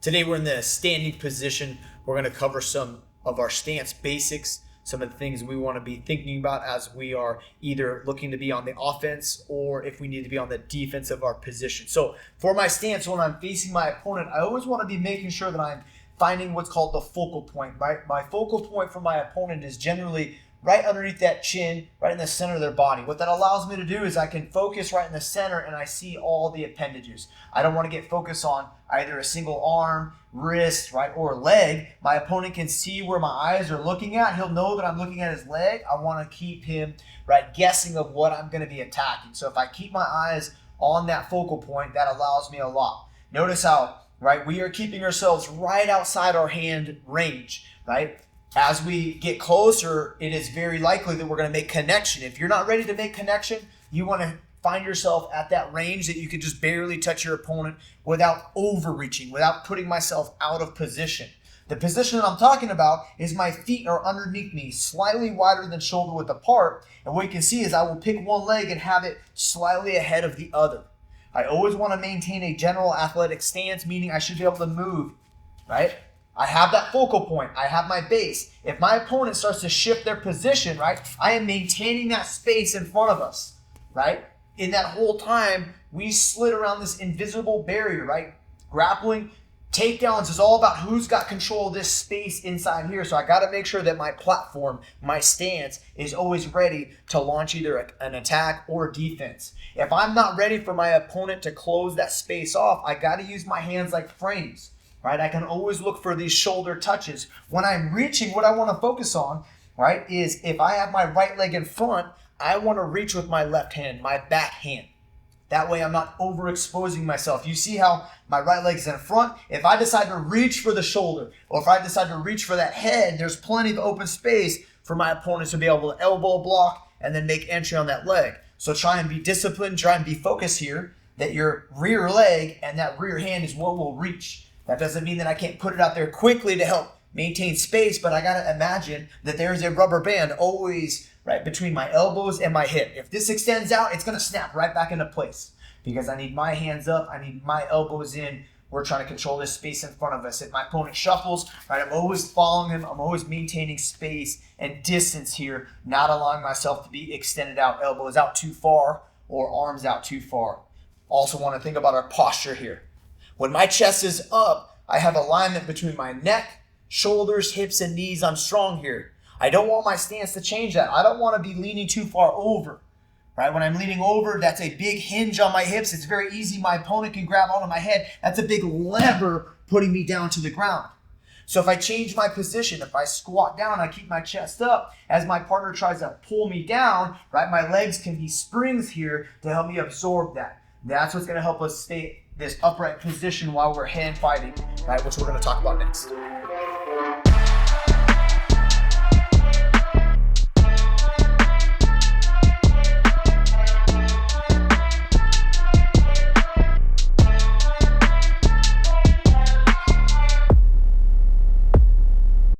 Today we're in the standing position. We're going to cover some of our stance basics, some of the things we want to be thinking about as we are either looking to be on the offense or if we need to be on the defense of our position. So for my stance, when I'm facing my opponent, I always want to be making sure that I'm finding what's called the focal point. My focal point for my opponent is generally right underneath that chin, right in the center of their body. What that allows me to do is I can focus right in the center and I see all the appendages. I don't want to get focused on either a single arm, wrist, right, or leg. My opponent can see where my eyes are looking at. He'll know that I'm looking at his leg. I want to keep him, right, guessing of what I'm going to be attacking. So if I keep my eyes on that focal point, that allows me a lot. Notice how, right, we are keeping ourselves right outside our hand range, right? As we get closer, it is very likely that we're going to make connection. If you're not ready to make connection, you want to find yourself at that range that you can just barely touch your opponent without overreaching, without putting myself out of position. The position that I'm talking about is my feet are underneath me, slightly wider than shoulder width apart. And what you can see is I will pick one leg and have it slightly ahead of the other. I always want to maintain a general athletic stance, meaning I should be able to move, right? I have that focal point. I have my base. If my opponent starts to shift their position, right, I am maintaining that space in front of us, right? In that whole time, we slid around this invisible barrier, right? Grappling, takedowns is all about who's got control of this space inside here. So I got to make sure that my platform, my stance is always ready to launch either an attack or defense. If I'm not ready for my opponent to close that space off, I got to use my hands like frames. Right, I can always look for these shoulder touches. When I'm reaching, what I want to focus on, right, is if I have my right leg in front, I want to reach with my left hand, my back hand. That way I'm not overexposing myself. You see how my right leg is in front? If I decide to reach for the shoulder, or if I decide to reach for that head, there's plenty of open space for my opponent to be able to elbow block and then make entry on that leg. So try and be disciplined, try and be focused here, that your rear leg and that rear hand is what will reach. That doesn't mean that I can't put it out there quickly to help maintain space, but I got to imagine that there's a rubber band always right between my elbows and my hip. If this extends out, it's going to snap right back into place because I need my hands up. I need my elbows in. We're trying to control this space in front of us. If my opponent shuffles, right, I'm always following him. I'm always maintaining space and distance here, not allowing myself to be extended out, elbows out too far or arms out too far. Also want to think about our posture here. When my chest is up, I have alignment between my neck, shoulders, hips, and knees. I'm strong here. I don't want my stance to change that. I don't want to be leaning too far over. Right? When I'm leaning over, that's a big hinge on my hips. It's very easy. My opponent can grab onto my head. That's a big lever putting me down to the ground. So if I change my position, if I squat down, I keep my chest up. As my partner tries to pull me down, right, my legs can be springs here to help me absorb that. That's what's going to help us stay this upright position while we're hand fighting, right, which we're going to talk about next.